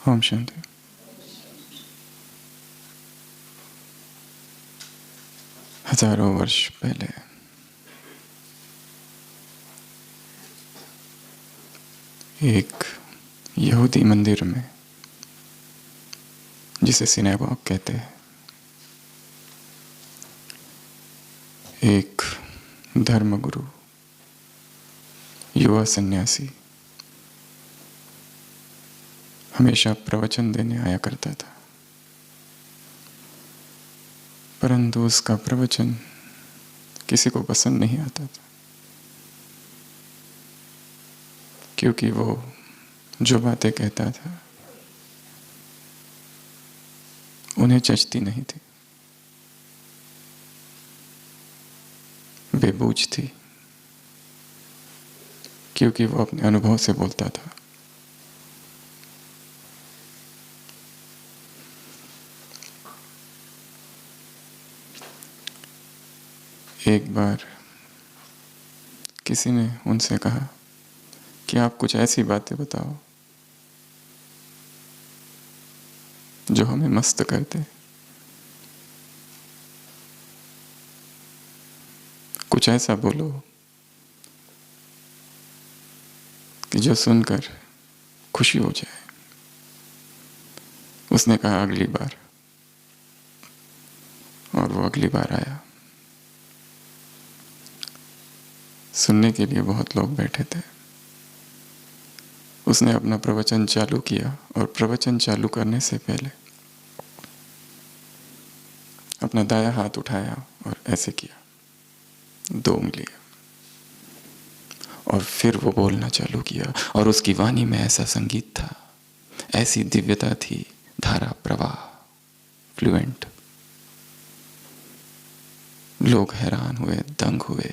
ओम शांति। हजारों वर्ष पहले एक यहूदी मंदिर में, जिसे सिनेगॉग कहते हैं, एक धर्मगुरु, युवा सन्यासी हमेशा प्रवचन देने आया करता था। परंतु उसका प्रवचन किसी को पसंद नहीं आता था, क्योंकि वो जो बातें कहता था उन्हें जचती नहीं थी, बेबूझ थी, क्योंकि वो अपने अनुभव से बोलता था। एक बार किसी ने उनसे कहा कि आप कुछ ऐसी बातें बताओ जो हमें मस्त कर दे, कुछ ऐसा बोलो कि जो सुनकर खुशी हो जाए। उसने कहा अगली बार, और वो अगली बार आया। सुनने के लिए बहुत लोग बैठे थे। उसने अपना प्रवचन चालू किया और प्रवचन चालू करने से पहले अपना दायां हाथ उठाया और ऐसे किया, 2 उंगलियां, और फिर वो बोलना चालू किया। और उसकी वाणी में ऐसा संगीत था, ऐसी दिव्यता थी, धारा प्रवाह, फ्लुएंट। लोग हैरान हुए, दंग हुए।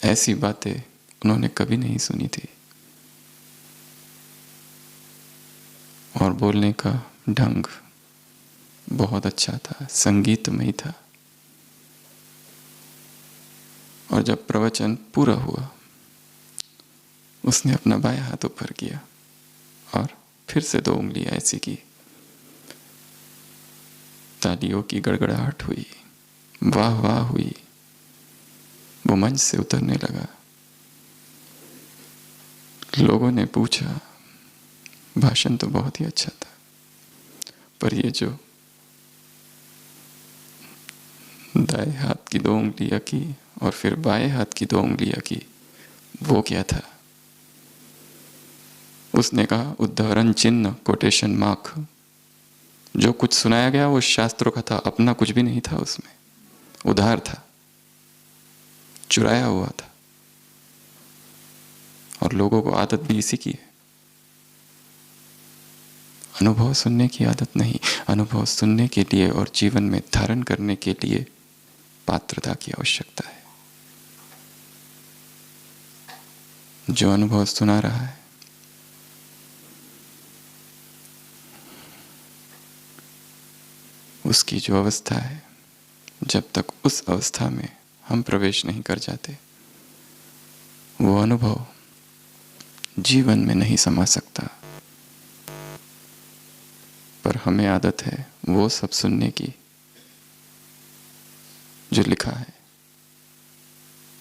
ऐसी बातें उन्होंने कभी नहीं सुनी थी। और बोलने का ढंग बहुत अच्छा था, संगीतमय था। और जब प्रवचन पूरा हुआ, उसने अपना बायां हाथ ऊपर किया और फिर से 2 उंगलियां ऐसी की। तालियों की गड़गड़ाहट हुई, वाह वाह हुई। वो मंच से उतरने लगा। लोगों ने पूछा, भाषण तो बहुत ही अच्छा था, पर ये जो दाएं हाथ की 2 उंगलियां की और फिर बाएं हाथ की 2 उंगलियां की, वो क्या था? उसने कहा, उदाहरण चिन्ह, कोटेशन मार्क। जो कुछ सुनाया गया वो शास्त्रों का था, अपना कुछ भी नहीं था उसमें, उधार था, चुराया हुआ था। और लोगों को आदत भी इसी की है, अनुभव सुनने की आदत नहीं। अनुभव सुनने के लिए और जीवन में धारण करने के लिए पात्रता की आवश्यकता है। जो अनुभव सुना रहा है, उसकी जो अवस्था है, जब तक उस अवस्था में हम प्रवेश नहीं कर जाते, वो अनुभव जीवन में नहीं समा सकता। पर हमें आदत है वो सब सुनने की जो लिखा है,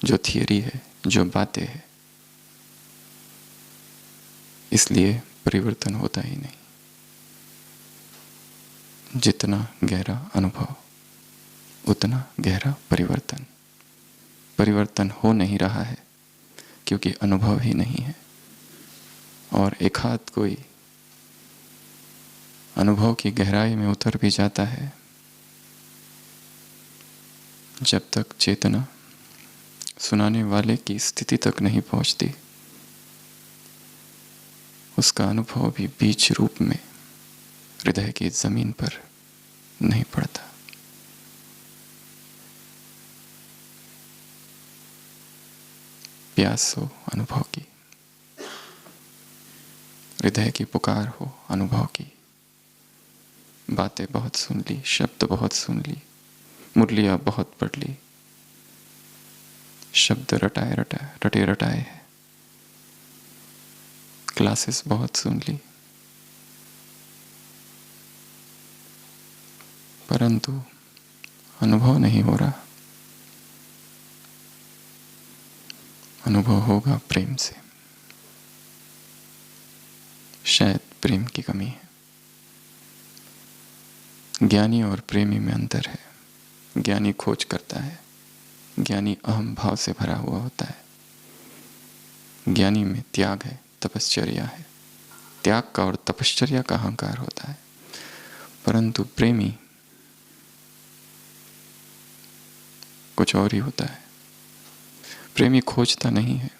जो थियरी है, जो बातें हैं। इसलिए परिवर्तन होता ही नहीं। जितना गहरा अनुभव, उतना गहरा परिवर्तन। परिवर्तन हो नहीं रहा है क्योंकि अनुभव ही नहीं है। और एक हाथ कोई अनुभव की गहराई में उतर भी जाता है, जब तक चेतना सुनाने वाले की स्थिति तक नहीं पहुंचती, उसका अनुभव भी बीज रूप में हृदय की जमीन पर नहीं पड़ता। प्यास हो अनुभव की, हृदय की पुकार हो अनुभव की। बातें बहुत सुन ली, शब्द बहुत सुन ली, मुरलियां बहुत पढ़ ली, शब्द रटे रटाए हैं, क्लासेस बहुत सुन ली, परंतु अनुभव नहीं हो रहा। अनुभव होगा प्रेम से। शायद प्रेम की कमी है। ज्ञानी और प्रेमी में अंतर है। ज्ञानी खोज करता है। ज्ञानी अहम भाव से भरा हुआ होता है। ज्ञानी में त्याग है, तपश्चर्या है। त्याग का और तपश्चर्या का अहंकार होता है। परंतु प्रेमी कुछ और ही होता है। प्रेमी खोजता नहीं है,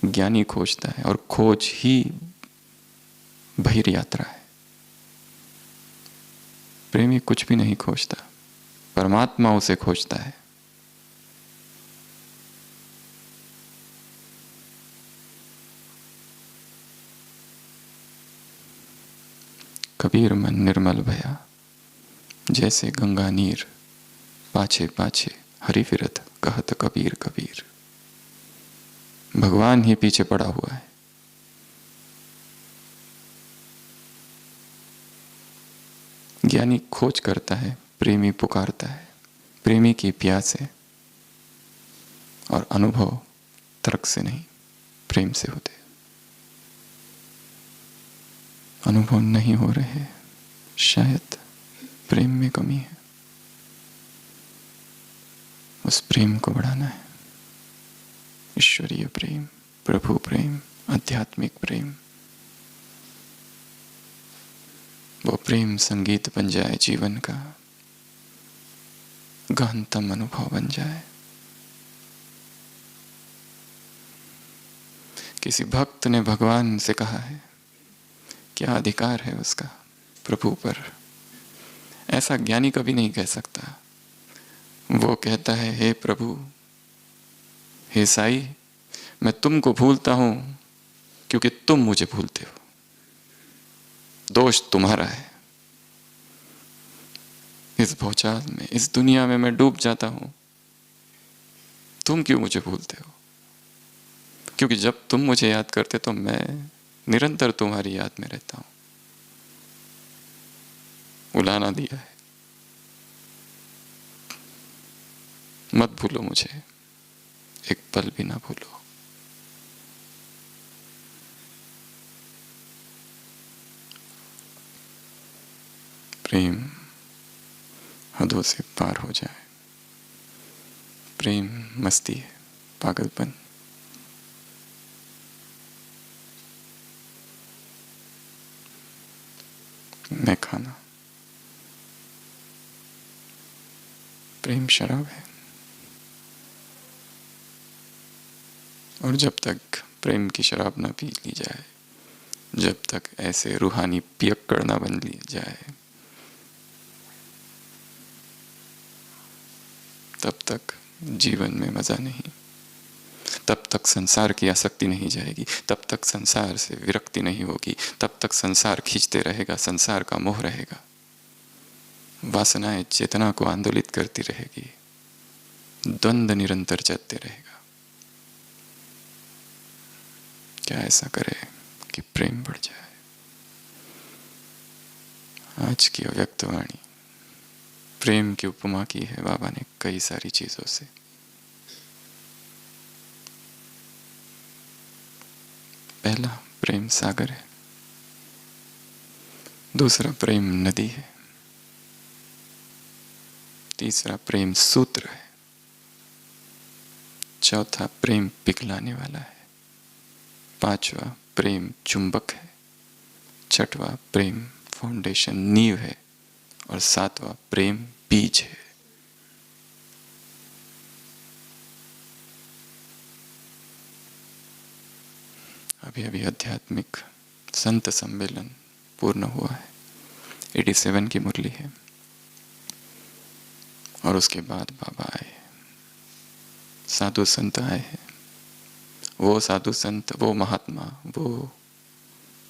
ज्ञानी खोजता है, और खोज ही बहिर्यात्रा है। प्रेमी कुछ भी नहीं खोजता, परमात्मा उसे खोजता है। कबीर मन निर्मल भया, जैसे गंगा नीर, पाछे पाछे हरि फिरत कहत कबीर कबीर। भगवान ही पीछे पड़ा हुआ है। ज्ञानी खोज करता है, प्रेमी पुकारता है। प्रेमी की प्यास है, और अनुभव तर्क से नहीं, प्रेम से होते। अनुभव नहीं हो रहे, शायद प्रेम में कमी है। उस प्रेम को बढ़ाना है। ईश्वरीय प्रेम, प्रभु प्रेम, आध्यात्मिक प्रेम। वो प्रेम संगीत बन जाए, जीवन का गहनतम अनुभव बन जाए। किसी भक्त ने भगवान से कहा है, क्या अधिकार है उसका प्रभु पर? ऐसा ज्ञानी कभी नहीं कह सकता। वो कहता है, हे प्रभु, हे साई, मैं तुमको भूलता हूं क्योंकि तुम मुझे भूलते हो। दोष तुम्हारा है। इस भौचाल में, इस दुनिया में मैं डूब जाता हूं, तुम क्यों मुझे भूलते हो? क्योंकि जब तुम मुझे याद करते तो मैं निरंतर तुम्हारी याद में रहता हूं। उलाना दिया है, मत भूलो मुझे, एक पल भी ना भूलो। प्रेम हदों से पार हो जाए। प्रेम मस्ती है, पागलपन। मैं खाना। प्रेम शराब है। और जब तक प्रेम की शराब ना पी ली जाए, जब तक ऐसे रूहानी पियक्कड़ ना बन ली जाए, तब तक जीवन में मजा नहीं। तब तक संसार की आसक्ति नहीं जाएगी, तब तक संसार से विरक्ति नहीं होगी, तब तक संसार खींचते रहेगा, संसार का मोह रहेगा। वासनाएं चेतना को आंदोलित करती रहेगी, द्वंद्व निरंतर चलते रहेगा। क्या ऐसा करे कि प्रेम बढ़ जाए? आज की अव्यक्त वाणी प्रेम की उपमा की है बाबा ने कई सारी चीजों से। पहला प्रेम सागर है, दूसरा प्रेम नदी है, तीसरा प्रेम सूत्र है, चौथा प्रेम पिघलाने वाला है, पांचवा प्रेम चुंबक है, छठवां प्रेम फाउंडेशन नींव है, और सातवां प्रेम बीज है। अभी अभी आध्यात्मिक संत सम्मेलन पूर्ण हुआ है। 87 की मुरली है, और उसके बाद बाबा आए, साधु संत आए हैं। वो साधु संत, वो महात्मा, वो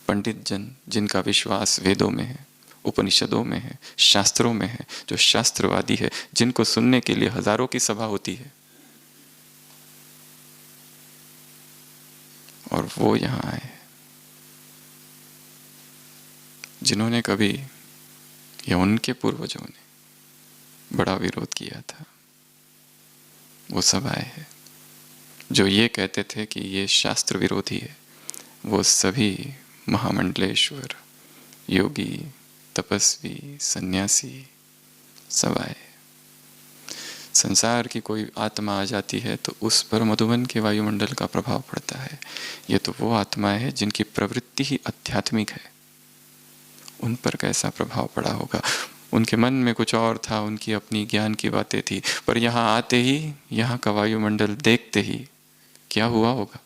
पंडित जन जिनका विश्वास वेदों में है, उपनिषदों में है, शास्त्रों में है, जो शास्त्रवादी है, जिनको सुनने के लिए हजारों की सभा होती है, और वो यहां आए जिन्होंने कभी या उनके पूर्वजों ने बड़ा विरोध किया था, वो सब आए हैं। जो ये कहते थे कि ये शास्त्र विरोधी है, वो सभी महामंडलेश्वर, योगी, तपस्वी, सन्यासी सब आए। संसार की कोई आत्मा आ जाती है तो उस पर मधुबन के वायुमंडल का प्रभाव पड़ता है। ये तो वो आत्माएं हैं जिनकी प्रवृत्ति ही आध्यात्मिक है, उन पर कैसा प्रभाव पड़ा होगा। उनके मन में कुछ और था, उनकी अपनी ज्ञान की बातें थी, पर यहाँ आते ही, यहाँ का वायुमंडल देखते ही क्या हुआ होगा,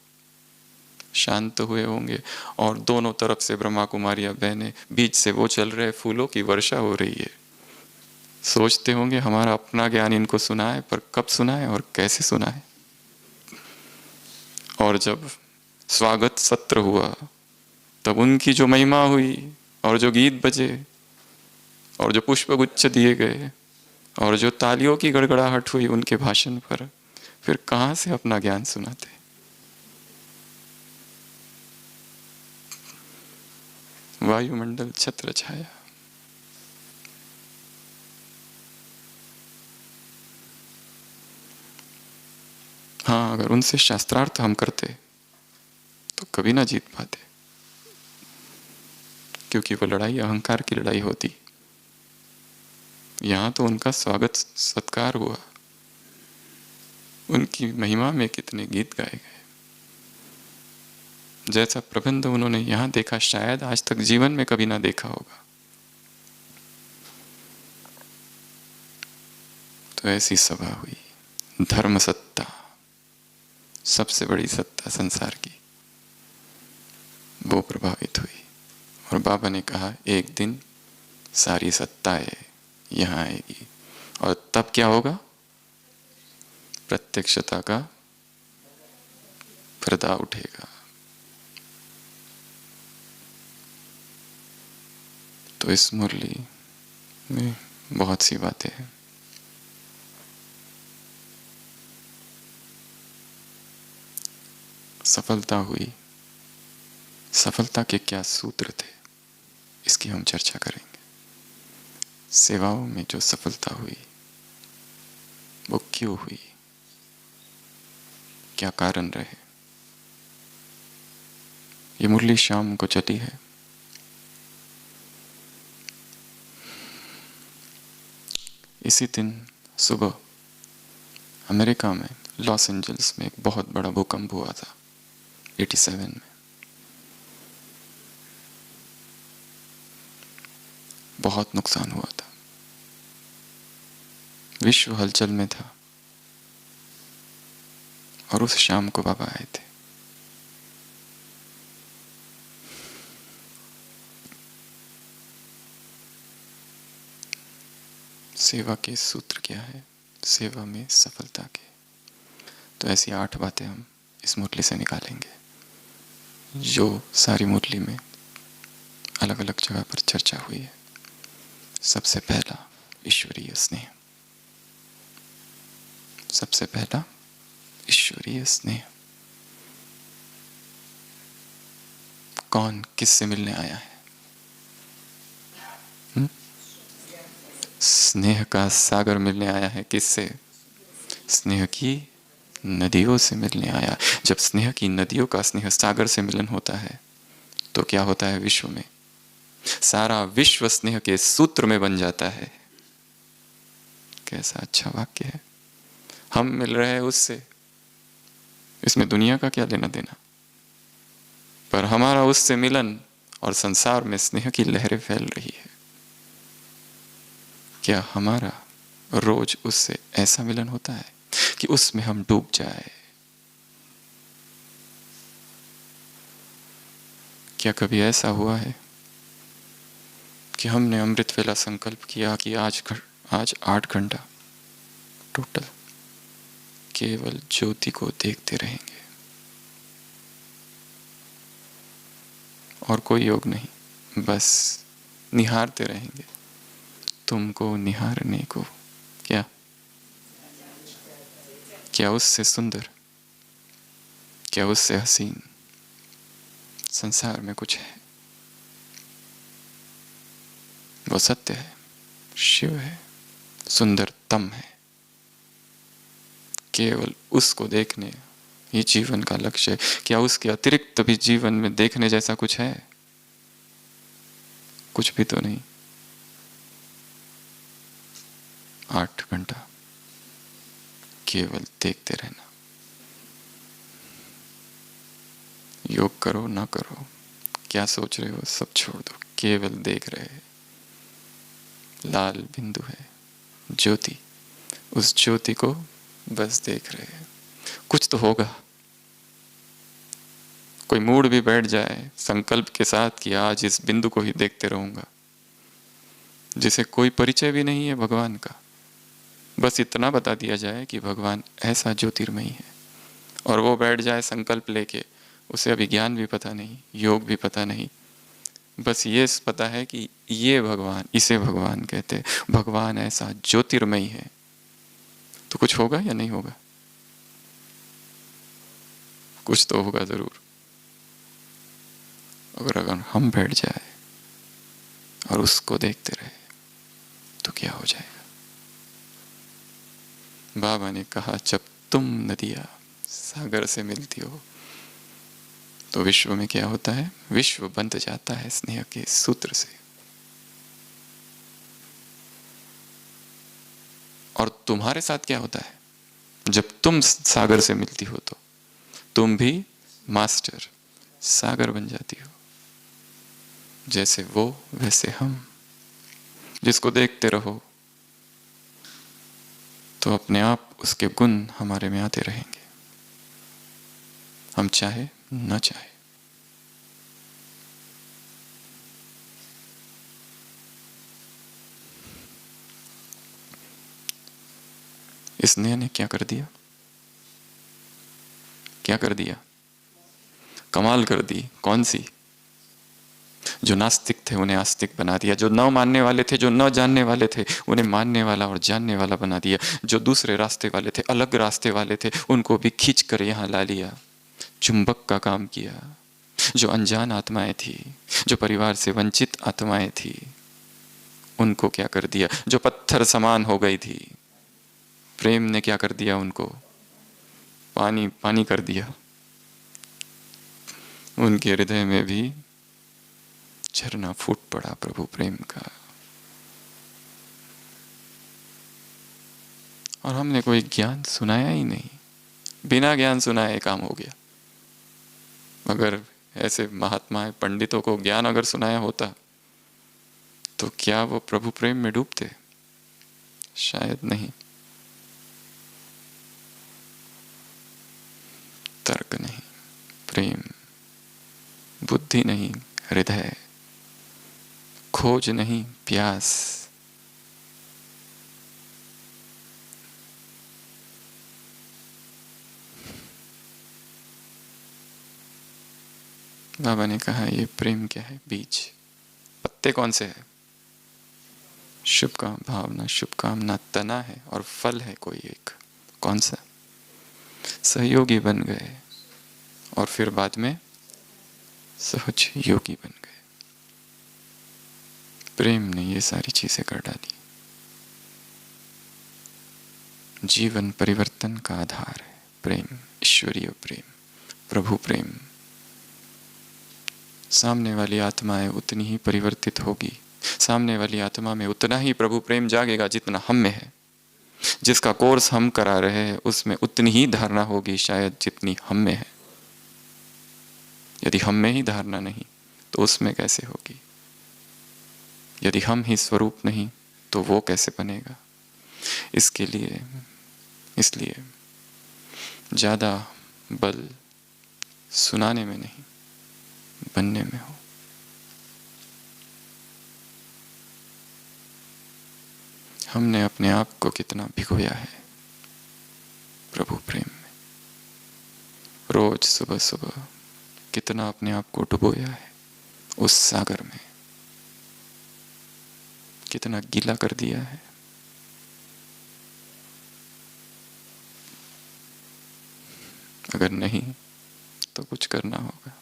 शांत हुए होंगे। और दोनों तरफ से ब्रह्मा कुमारियां बहने, बीच से वो चल रहे, फूलों की वर्षा हो रही है। सोचते होंगे हमारा अपना ज्ञान इनको सुना है, पर कब सुना है और कैसे सुना है। और जब स्वागत सत्र हुआ तब उनकी जो महिमा हुई, और जो गीत बजे, और जो पुष्पगुच्छ दिए गए, और जो तालियों की गड़गड़ाहट हुई उनके भाषण पर, फिर कहां से अपना ज्ञान सुनाते। वायुमंडल छत्र छाया। हाँ, अगर उनसे शास्त्रार्थ हम करते तो कभी ना जीत पाते, क्योंकि वो लड़ाई अहंकार की लड़ाई होती। यहां तो उनका स्वागत सत्कार हुआ, उनकी महिमा में कितने गीत गाए गए। जैसा प्रबंध उन्होंने यहां देखा, शायद आज तक जीवन में कभी ना देखा होगा। तो ऐसी सभा हुई, धर्म सत्ता, सबसे बड़ी सत्ता संसार की, वो प्रभावित हुई। और बाबा ने कहा एक दिन सारी सत्ताएं यहां आएगी, और तब क्या होगा, प्रत्यक्षता का पर्दा उठेगा। तो इस मुरली में बहुत सी बातें हैं। सफलता हुई, सफलता के क्या सूत्र थे, इसकी हम चर्चा करेंगे। सेवाओं में जो सफलता हुई वो क्यों हुई, क्या कारण रहे। ये मुरली शाम को चली है। इसी दिन सुबह अमेरिका में लॉस एंजल्स में एक बहुत बड़ा भूकंप हुआ था 87 में। बहुत नुकसान हुआ था, विश्व हलचल में था। और उस शाम को बाबा आए थे। सेवा के सूत्र क्या है, सेवा में सफलता के, तो ऐसी 8 बातें हम इस मुरली से निकालेंगे, जो सारी मुरली में अलग अलग जगह पर चर्चा हुई है। सबसे पहला ईश्वरीय स्नेह, सबसे पहला ईश्वरीय स्नेह। कौन किससे मिलने आया है? स्नेह का सागर मिलने आया है। किससे? स्नेह की नदियों से मिलने आया। जब स्नेह की नदियों का स्नेह सागर से मिलन होता है तो क्या होता है, विश्व में सारा विश्व स्नेह के सूत्र में बन जाता है। कैसा अच्छा वाक्य है। हम मिल रहे हैं उससे, इसमें दुनिया का क्या लेना देना, पर हमारा उससे मिलन और संसार में स्नेह की लहरें फैल रही है। क्या हमारा रोज उससे ऐसा मिलन होता है कि उसमें हम डूब जाए? क्या कभी ऐसा हुआ है कि हमने अमृत वेला संकल्प किया कि आज 8 घंटा टोटल केवल ज्योति को देखते रहेंगे और कोई योग नहीं, बस निहारते रहेंगे, तुमको निहारने को। क्या उससे सुंदर, क्या उससे हसीन संसार में कुछ है? वो सत्य है। शिव है, सुंदरतम है। केवल उसको देखने ये जीवन का लक्ष्य है। क्या उसके अतिरिक्त भी जीवन में देखने जैसा कुछ है? कुछ भी तो नहीं। 8 घंटा केवल देखते रहना। योग करो ना करो, क्या सोच रहे हो सब छोड़ दो, केवल देख रहे हैं। लाल बिंदु है ज्योति, उस ज्योति को बस देख रहे हैं। कुछ तो होगा। कोई मूड भी बैठ जाए संकल्प के साथ कि आज इस बिंदु को ही देखते रहूंगा, जिसे कोई परिचय भी नहीं है भगवान का, बस इतना बता दिया जाए कि भगवान ऐसा ज्योतिर्मयी है, और वो बैठ जाए संकल्प लेके, उसे अभी ज्ञान भी पता नहीं, योग भी पता नहीं, बस ये पता है कि ये भगवान, इसे भगवान कहते हैं, भगवान ऐसा ज्योतिर्मयी है, तो कुछ होगा या नहीं होगा? कुछ तो होगा जरूर। अगर हम बैठ जाए और उसको देखते रहे तो क्या हो जाएगा? बाबा ने कहा, जब तुम नदियां सागर से मिलती हो तो विश्व में क्या होता है? विश्व बंध जाता है स्नेह के सूत्र से। और तुम्हारे साथ क्या होता है जब तुम सागर से मिलती हो? तो तुम भी मास्टर सागर बन जाती हो। जैसे वो वैसे हम, जिसको देखते रहो तो अपने आप उसके गुण हमारे में आते रहेंगे, हम चाहे न चाहे। स्नेह ने क्या कर दिया? क्या कर दिया? कमाल कर दी। कौन सी? जो नास्तिक थे उन्हें आस्तिक बना दिया, जो न मानने वाले थे, जो न जानने वाले थे, उन्हें मानने वाला और जानने वाला बना दिया, जो दूसरे रास्ते वाले थे, अलग रास्ते वाले थे, उनको भी खींच कर यहाँ ला लिया, चुंबक का काम किया। जो अनजान आत्माएं थी, जो परिवार से वंचित आत्माएं थी, उनको क्या कर दिया? जो पत्थर समान हो गई थी, प्रेम ने क्या कर दिया? उनको पानी पानी कर दिया। उनके हृदय में भी झरना फूट पड़ा प्रभु प्रेम का। और हमने कोई ज्ञान सुनाया ही नहीं, बिना ज्ञान सुनाए काम हो गया। अगर ऐसे महात्मा पंडितों को ज्ञान अगर सुनाया होता तो क्या वो प्रभु प्रेम में डूबते? शायद नहीं। तर्क नहीं, प्रेम, बुद्धि नहीं, हृदय, खोज नहीं, प्यास। बाबा ने कहा, ये प्रेम क्या है? बीज। पत्ते कौन से है? शुभ काम भावना, शुभ कामना तना है, और फल है कोई एक। कौन सा? सहयोगी बन गए और फिर बाद में सहज योगी बन गए। प्रेम ने ये सारी चीजें कर डाली। जीवन परिवर्तन का आधार है प्रेम, ईश्वरीय प्रेम, प्रभु प्रेम। सामने वाली आत्माएं उतनी ही परिवर्तित होगी, सामने वाली आत्मा में उतना ही प्रभु प्रेम जागेगा जितना हम में है। जिसका कोर्स हम करा रहे हैं उसमें उतनी ही धारणा होगी शायद जितनी हम में है। यदि हम में ही धारणा नहीं तो उसमें कैसे होगी? यदि हम ही स्वरूप नहीं तो वो कैसे बनेगा? इसलिए ज्यादा बल सुनाने में नहीं, बनने में हो। हमने अपने आप को कितना भिगोया है प्रभु प्रेम में। रोज सुबह सुबह कितना अपने आप को डुबोया है उस सागर में, कितना गीला कर दिया है। अगर नहीं तो कुछ करना होगा।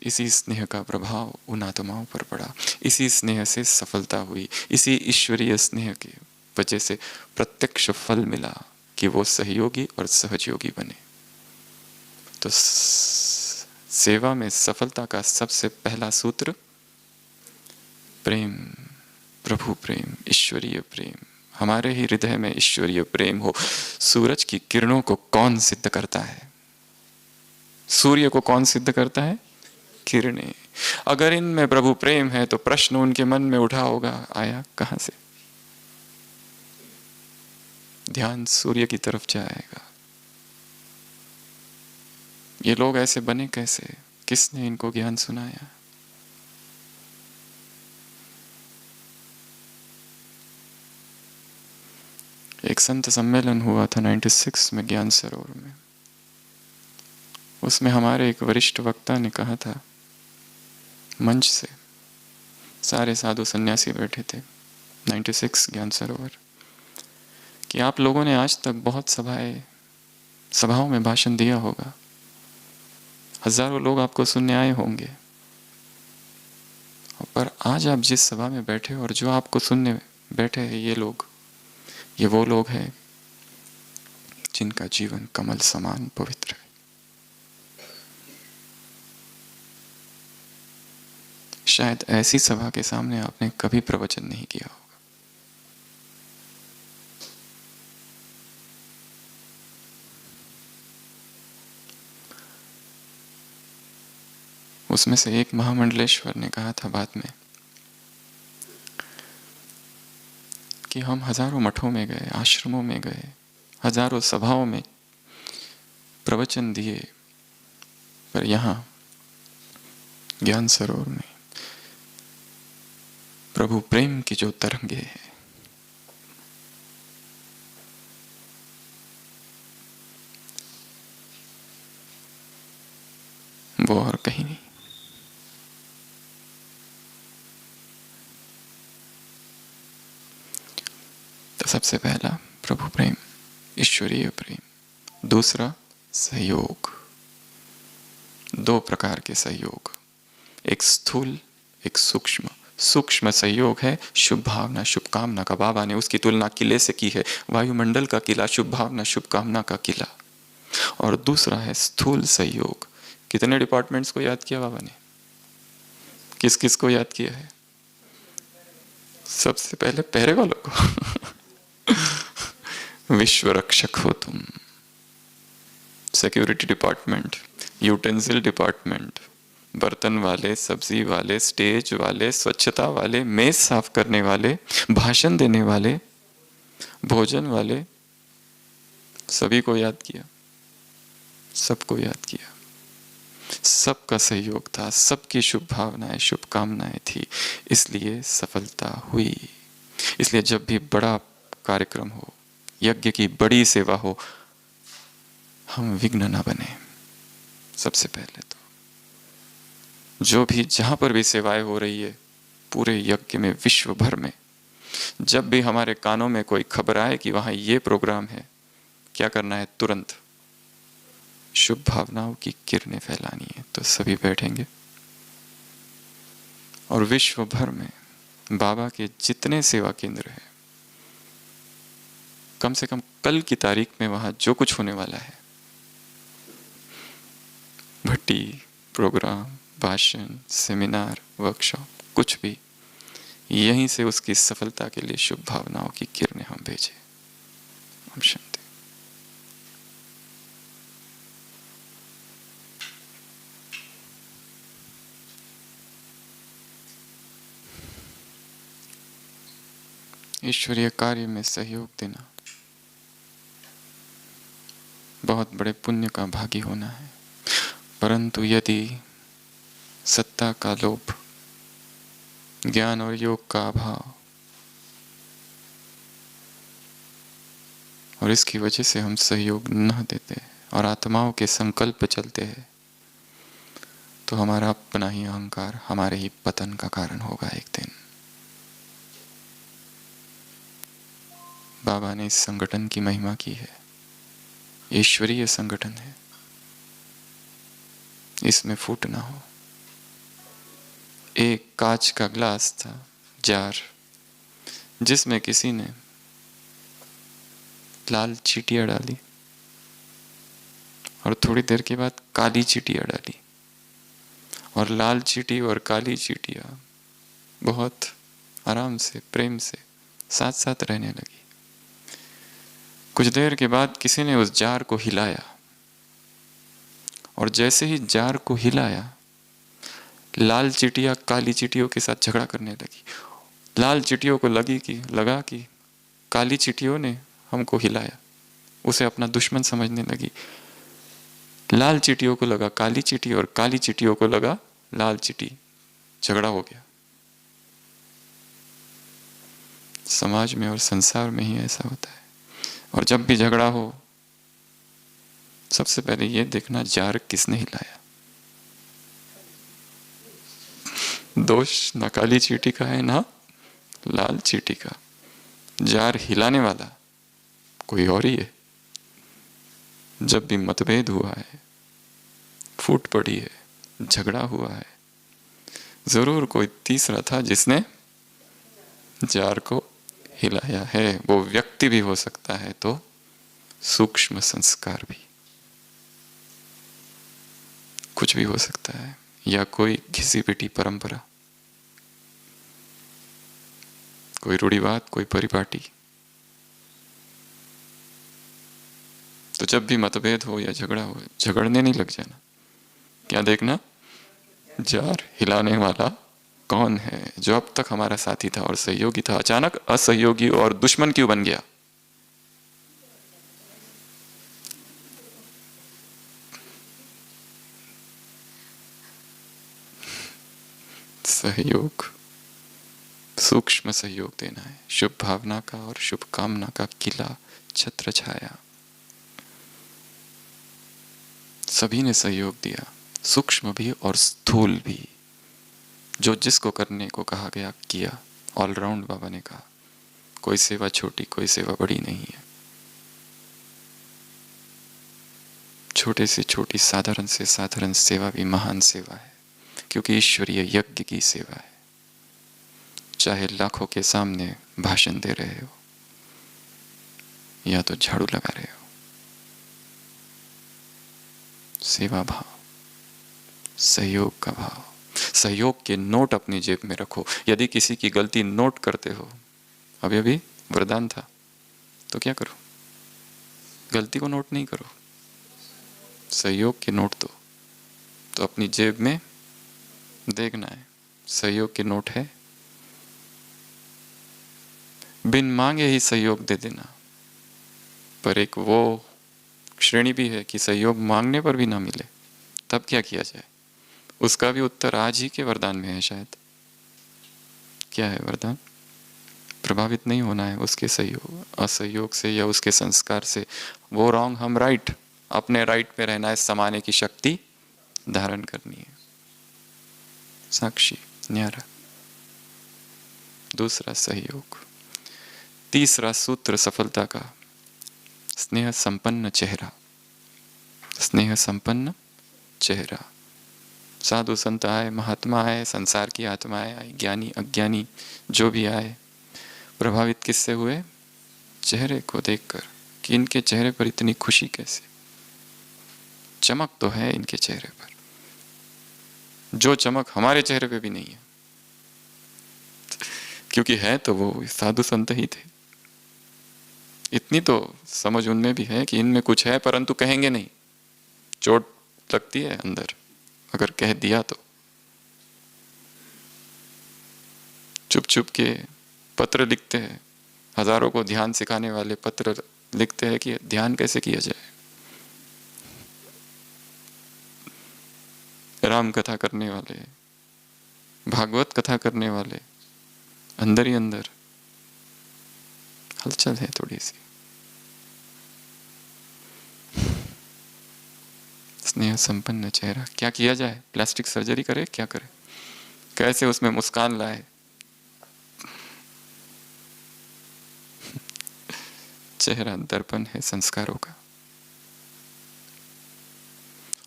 इसी स्नेह का प्रभाव उन आत्माओं पर पड़ा, इसी स्नेह से सफलता हुई, इसी ईश्वरीय स्नेह की वजह से प्रत्यक्ष फल मिला कि वो सहयोगी और सहयोगी बने। तो सेवा में सफलता का सबसे पहला सूत्र प्रेम, प्रभु प्रेम, ईश्वरीय प्रेम। हमारे ही हृदय में ईश्वरीय प्रेम हो। सूरज की किरणों को कौन सिद्ध करता है? सूर्य को कौन सिद्ध करता है? किरणें। अगर इनमें प्रभु प्रेम है तो प्रश्न उनके मन में उठा होगा, आया कहां से? ध्यान सूर्य की तरफ जाएगा। ये लोग ऐसे बने कैसे? किसने इनको ज्ञान सुनाया? एक संत सम्मेलन हुआ था 96 में ज्ञान सरोवर में। उसमें हमारे एक वरिष्ठ वक्ता ने कहा था मंच से, सारे साधु सन्यासी बैठे थे 96 ज्ञान सरोवर, कि आप लोगों ने आज तक बहुत सभाओं में भाषण दिया होगा, हजारों लोग आपको सुनने आए होंगे, पर आज आप जिस सभा में बैठे और जो आपको सुनने बैठे हैं ये वो लोग हैं जिनका जीवन कमल समान पवित्र है। शायद ऐसी सभा के सामने आपने कभी प्रवचन नहीं किया होगा। उसमें से एक महामंडलेश्वर ने कहा था बाद में कि हम हजारों मठों में गए, आश्रमों में गए, हजारों सभाओं में प्रवचन दिए, पर यहां ज्ञान सरोवर में प्रभु प्रेम की जो तरंगे हैं, वो और कहीं नहीं। तो सबसे पहला प्रभु प्रेम, ईश्वरीय प्रेम। दूसरा सहयोग। दो प्रकार के सहयोग, एक स्थूल, एक सूक्ष्म। सूक्ष्म सहयोग है शुभ भावना, शुभकामना का। बाबा ने उसकी तुलना किले से की है, वायुमंडल का किला, शुभ भावना शुभकामना का किला। और दूसरा है स्थूल सहयोग। कितने डिपार्टमेंट्स को याद किया बाबा ने? किस किस को याद किया है? सबसे पहले पहरे वालों को विश्व रक्षक हो तुम, सिक्योरिटी डिपार्टमेंट, यूटेंसिल डिपार्टमेंट, बर्तन वाले, सब्जी वाले, स्टेज वाले, स्वच्छता वाले, मेज साफ करने वाले, भाषण देने वाले, भोजन वाले, सभी को याद किया, सबको याद किया। सबका सहयोग था, सबकी शुभ भावनाएं, शुभकामनाएं थी, इसलिए सफलता हुई। इसलिए जब भी बड़ा कार्यक्रम हो, यज्ञ की बड़ी सेवा हो, हम विघ्न न बने। सबसे पहले तो जो भी जहां पर भी सेवाएं हो रही है पूरे यज्ञ में, विश्व भर में, जब भी हमारे कानों में कोई खबर आए कि वहां ये प्रोग्राम है, क्या करना है? तुरंत शुभ भावनाओं की किरणें फैलानी है। तो सभी बैठेंगे और विश्व भर में बाबा के जितने सेवा केंद्र हैं, कम से कम कल की तारीख में वहां जो कुछ होने वाला है, भट्टी, प्रोग्राम, भाषण, सेमिनार, वर्कशॉप, कुछ भी, यहीं से उसकी सफलता के लिए शुभ भावनाओं की किरणें हम भेजें। हम शांति। ईश्वरीय कार्य में सहयोग देना बहुत बड़े पुण्य का भागी होना है, परंतु यदि सत्ता का लोभ, ज्ञान और योग का अभाव, और इसकी वजह से हम सहयोग न देते और आत्माओं के संकल्प पे चलते हैं, तो हमारा अपना ही अहंकार हमारे ही पतन का कारण होगा एक दिन। बाबा ने इस संगठन की महिमा की है, ईश्वरीय संगठन है, इसमें फूट ना हो। एक कांच का ग्लास था, जार, जिसमें किसी ने लाल चींटियां डाली और थोड़ी देर के बाद काली चींटियां डाली, और लाल चींटी और काली चींटियां बहुत आराम से, प्रेम से साथ साथ रहने लगी। कुछ देर के बाद किसी ने उस जार को हिलाया, और जैसे ही जार को हिलाया, लाल चींटियां काली चींटियों के साथ झगड़ा करने लगी। लाल चींटियों को लगा कि काली चींटियों ने हमको हिलाया, उसे अपना दुश्मन समझने लगी। लाल चींटियों को लगा काली चींटी, और काली चींटियों को लगा लाल चींटी। झगड़ा हो गया। समाज में और संसार में ही ऐसा होता है। और जब भी झगड़ा हो, सबसे पहले यह देखना जार किसने हिलाया। दोष ना काली चींटी का है ना लाल चींटी का, जार हिलाने वाला कोई और ही है। जब भी मतभेद हुआ है, फूट पड़ी है, झगड़ा हुआ है, जरूर कोई तीसरा था जिसने जार को हिलाया है। वो व्यक्ति भी हो सकता है, तो सूक्ष्म संस्कार भी, कुछ भी हो सकता है, या कोई घिसी पिटी परंपरा, कोई रूढ़िवाद, कोई परिपाटी। तो जब भी मतभेद हो या झगड़ा हो, झगड़ने नहीं लग जाना। क्या देखना, जार हिलाने वाला कौन है, जो अब तक हमारा साथी था और सहयोगी था, अचानक असहयोगी और दुश्मन क्यों बन गया। सहयोग, सूक्ष्म सहयोग देना है, शुभ भावना का और शुभ कामना का किला, छत्र छाया, सभी ने सहयोग दिया, सूक्ष्म भी और स्थूल भी। जो जिसको करने को कहा गया किया। ऑलराउंड बाबा ने कहा, कोई सेवा छोटी, कोई सेवा बड़ी नहीं है। छोटे से छोटी, साधारण से साधारण सेवा भी महान सेवा है, क्योंकि ईश्वरीय यज्ञ की सेवा है। चाहे लाखों के सामने भाषण दे रहे हो या तो झाड़ू लगा रहे हो, सेवा भाव, सहयोग का भाव। सहयोग के नोट अपनी जेब में रखो। यदि किसी की गलती नोट करते हो, अभी अभी वरदान था, तो क्या करो, गलती को नोट नहीं करो, सहयोग के नोट दो। तो अपनी जेब में देखना है, सहयोग के नोट है, बिन मांगे ही सहयोग दे देना। पर एक वो श्रेणी भी है कि सहयोग मांगने पर भी ना मिले, तब क्या किया जाए। उसका भी उत्तर आज ही के वरदान में है शायद। क्या है वरदान? प्रभावित नहीं होना है उसके सहयोग, असहयोग से या उसके संस्कार से। वो रॉन्ग, हम राइट, अपने राइट पे रहना है, समाने की शक्ति धारण करनी है। साक्षी, न्यारा। दूसरा सहयोग। तीसरा सूत्र सफलता का, स्नेह संपन्न चेहरा। स्नेह संपन्न चेहरा। साधु संत आए, महात्मा आए, संसार की आत्माएं आई, ज्ञानी अज्ञानी जो भी आए, प्रभावित किससे हुए? चेहरे को देखकर, कि इनके चेहरे पर इतनी खुशी कैसे, चमक तो है इनके चेहरे पर, जो चमक हमारे चेहरे पे भी नहीं है। क्योंकि है तो वो साधु संत ही थे। इतनी तो समझ उनमें भी है कि इनमें कुछ है, परंतु कहेंगे नहीं, चोट लगती है अंदर अगर कह दिया तो। चुप चुप के पत्र लिखते हैं, हजारों को ध्यान सिखाने वाले पत्र लिखते हैं कि ध्यान कैसे किया जाए। राम कथा करने वाले, भागवत कथा करने वाले, अंदर ही अंदर हलचल है थोड़ी सी। स्नेह संपन्न चेहरा, क्या किया जाए? प्लास्टिक सर्जरी करे, क्या करे, कैसे उसमें मुस्कान लाए? चेहरा दर्पण है संस्कारों का,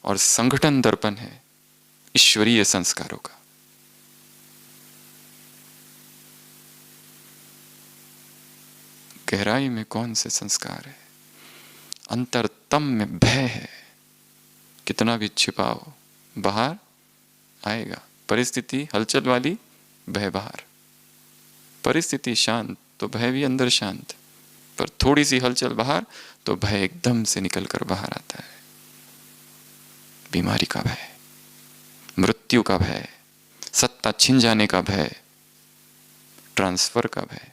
और संगठन दर्पण है ईश्वरीय संस्कारों का। गहराई में कौन से संस्कार है? अंतरतम में भय है। कितना भी छिपाओ बाहर आएगा। परिस्थिति हलचल वाली, भय बाहर। परिस्थिति शांत तो भय भी अंदर शांत, पर थोड़ी सी हलचल बाहर तो भय एकदम से निकल कर बाहर आता है। बीमारी का भय, मृत्यु का भय, सत्ता छिन जाने का भय, ट्रांसफर का भय,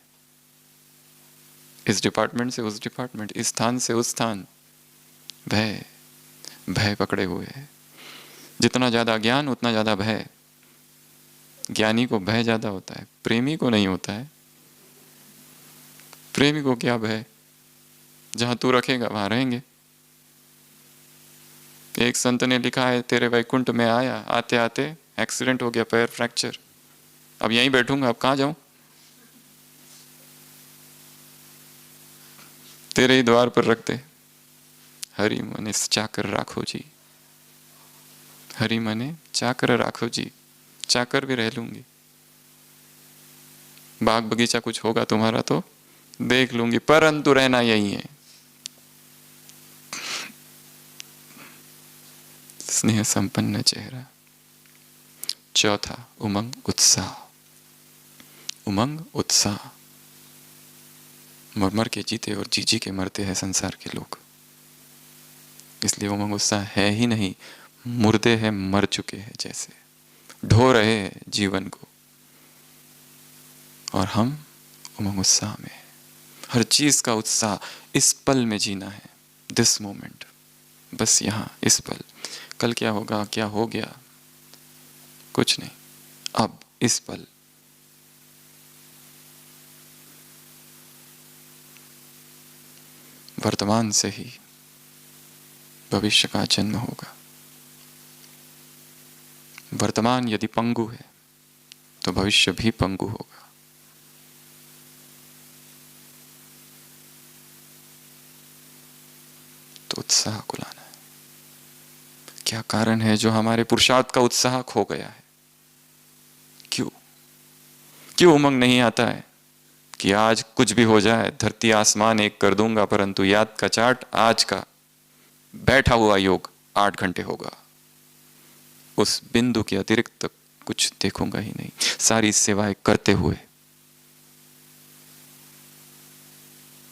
इस डिपार्टमेंट से उस डिपार्टमेंट, इस स्थान से उस स्थान, भय भय पकड़े हुए है। जितना ज्यादा ज्ञान उतना ज्यादा भय। ज्ञानी को भय ज्यादा होता है, प्रेमी को नहीं होता है। प्रेमी को क्या भय? जहां तू रखेगा वहां रहेंगे। एक संत ने लिखा है, तेरे वैकुंठ में आया, आते आते एक्सीडेंट हो गया, पैर फ्रैक्चर, अब यहीं बैठूंगा, अब कहां जाऊं? तेरे ही द्वार पर रख दे। हरि मने चाकर राखो जी, हरि मने चाकर राखो जी। चाकर भी रह लूंगी, बाग बगीचा कुछ होगा तुम्हारा तो देख लूंगी, परंतु रहना यही है। स्नेह संपन्न चेहरा। चौथा, उमंग उत्साह। उमंग उत्साह। मर मर के जीते और जी जी के मरते हैं संसार के लोग, इसलिए उमंग उत्साह है ही नहीं। मुर्दे हैं, मर चुके हैं जैसे, ढो रहे हैं जीवन को, और हम उमंग उत्साह में। हर चीज का उत्साह, इस पल में जीना है, दिस मोमेंट, बस यहां इस पल। कल क्या होगा, क्या हो गया, कुछ नहीं, अब इस पल। वर्तमान से ही भविष्य का जन्म होगा। वर्तमान यदि पंगु है तो भविष्य भी पंगु होगा। तो उत्साह को लाना है। क्या कारण है जो हमारे पुरुषार्थ का उत्साह खो गया है? क्यों क्यों उमंग नहीं आता है कि आज कुछ भी हो जाए, धरती आसमान एक कर दूंगा, परंतु याद का चार्ट आज का बैठा हुआ योग 8 घंटे होगा, उस बिंदु के अतिरिक्त कुछ देखूंगा ही नहीं, सारी सेवाएं करते हुए।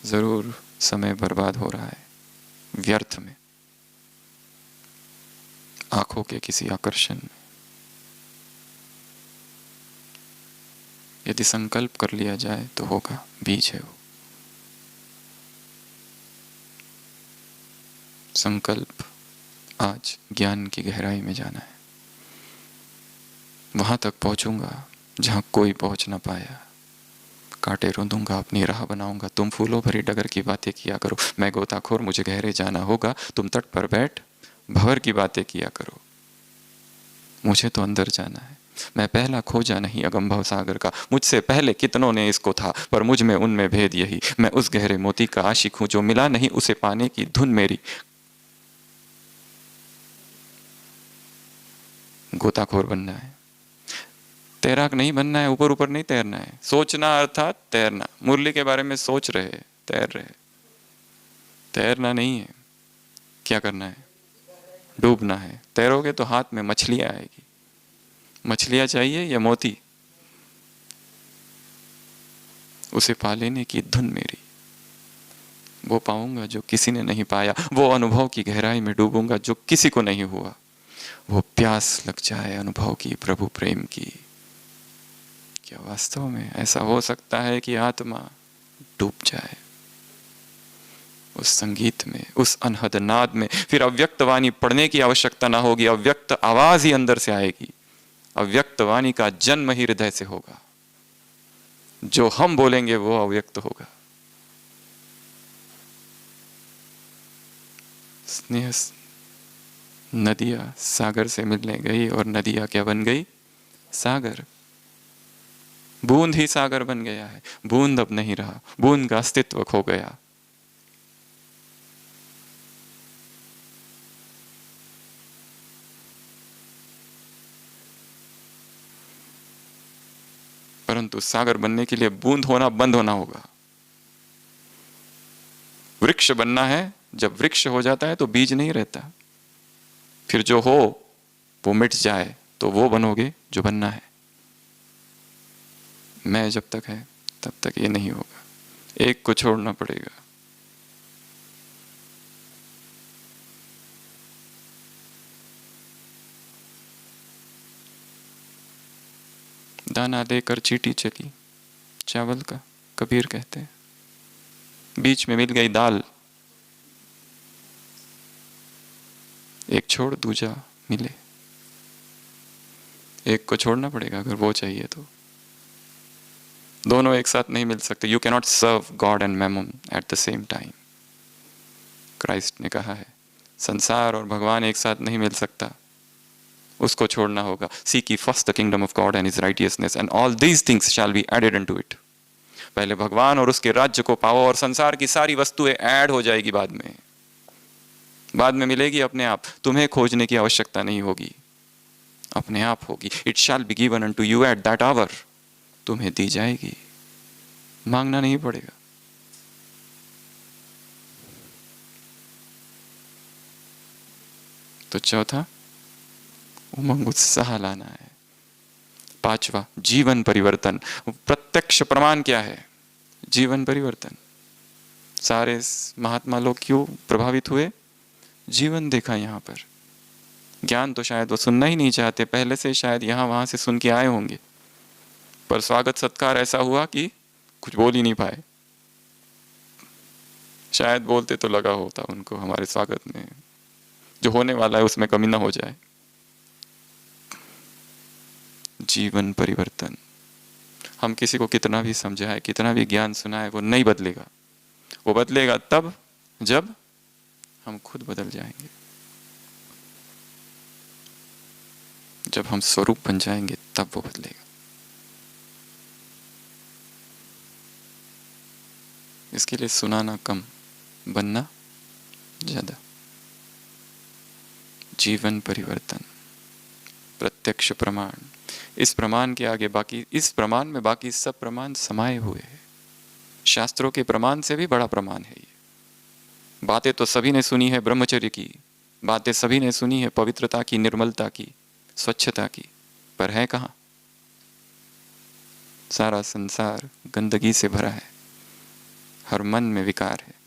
जरूर समय बर्बाद हो रहा है व्यर्थ में, आंखों के किसी आकर्षण में। यदि संकल्प कर लिया जाए तो होगा, बीज है वो। संकल्प आज ज्ञान की गहराई में जाना है, वहां तक पहुंचूंगा जहां कोई पहुंच ना पाया। कांटे रोंदूंगा, अपनी राह बनाऊंगा, तुम फूलों भरी डगर की बातें किया करो, मैं गोताखोर, मुझे गहरे जाना होगा, तुम तट पर बैठ भंवर की बातें किया करो। मुझे तो अंदर जाना है, मैं पहला खोजा नहीं अगंभव सागर का, मुझसे पहले कितनों ने इसको था, पर मुझ में उनमें भेद यही, मैं उस गहरे मोती का आशिक हूं, जो मिला नहीं उसे पाने की धुन मेरी। गोताखोर बनना है, तैराक नहीं बनना है, ऊपर ऊपर नहीं तैरना है। सोचना अर्थात तैरना, मुरली के बारे में सोच रहे, तैर रहे, तैरना नहीं है। क्या करना है? डूबना है। तैरोगे तो हाथ में मछलियां आएगी। मछलियां चाहिए या मोती? उसे पा लेने की धुन मेरी, वो पाऊंगा जो किसी ने नहीं पाया, वो अनुभव की गहराई में डूबूंगा जो किसी को नहीं हुआ। वो प्यास लग जाए अनुभव की, प्रभु प्रेम की। क्या वास्तव में ऐसा हो सकता है कि आत्मा डूब जाए उस संगीत में, उस अनहद नाद में? फिर अव्यक्त वाणी पढ़ने की आवश्यकता ना होगी, अव्यक्त आवाज ही अंदर से आएगी। अव्यक्त वाणी का जन्म ही हृदय से होगा, जो हम बोलेंगे वो अव्यक्त होगा। स्नेह नदियां सागर से मिलने गई और नदियां क्या बन गई? सागर। बूंद ही सागर बन गया है, बूंद अब नहीं रहा, बूंद का अस्तित्व खो गया। परंतु सागर बनने के लिए बूंद होना बंद होना होगा। वृक्ष बनना है, जब वृक्ष हो जाता है तो बीज नहीं रहता, फिर जो हो वो मिट जाए तो वो बनोगे जो बनना है। मैं जब तक है तब तक ये नहीं होगा, एक को छोड़ना पड़ेगा। दाना लेकर चींटी चली चावल का, कबीर कहते हैं, बीच में मिल गई दाल, एक छोड़ दूजा मिले, एक को छोड़ना पड़ेगा अगर वो चाहिए तो। दोनों एक साथ नहीं मिल सकते। You cannot serve God and mammon at the same time. Christ ने कहा है संसार और भगवान एक साथ नहीं मिल सकता, उसको छोड़ना होगा। Seek ye first the kingdom of God and his righteousness and all these things shall be added unto it। पहले भगवान और उसके राज्य को पाओ और संसार की सारी वस्तुएं ऐड हो जाएगी बाद में मिलेगी अपने आप। तुम्हें खोजने की आवश्यकता नहीं होगी, अपने आप होगी। It shall be given unto you at that hour. तुम्हें दी जाएगी, मांगना नहीं पड़ेगा। तो चौथा, उमंग उत्साह लाना है। पांचवा, जीवन परिवर्तन। प्रत्यक्ष प्रमाण क्या है? जीवन परिवर्तन। सारे महात्मा लोग क्यों प्रभावित हुए? जीवन देखा यहाँ पर। ज्ञान तो शायद वो सुनना ही नहीं चाहते, पहले से शायद यहाँ वहां से सुन के आए होंगे, पर स्वागत सत्कार ऐसा हुआ कि कुछ बोल ही नहीं पाए। शायद बोलते तो लगा होता उनको हमारे स्वागत में, जो होने वाला है उसमें कमी ना हो जाए। जीवन परिवर्तन। हम किसी को कितना भी समझाए, कितना भी ज्ञान सुनाए, वो नहीं बदलेगा। वो बदलेगा तब जब हम खुद बदल जाएंगे, जब हम स्वरूप बन जाएंगे तब वो बदलेगा। इसके लिए सुनाना कम, बनना ज्यादा। जीवन परिवर्तन, प्रत्यक्ष प्रमाण। इस प्रमाण के आगे बाकी, इस प्रमाण में बाकी सब प्रमाण समाये हुए हैं। शास्त्रों के प्रमाण से भी बड़ा प्रमाण है ये। बातें तो सभी ने सुनी है ब्रह्मचर्य की, बातें सभी ने सुनी है पवित्रता की, निर्मलता की, स्वच्छता की, पर है कहाँ? सारा संसार गंदगी से भरा है, हर मन में विकार है।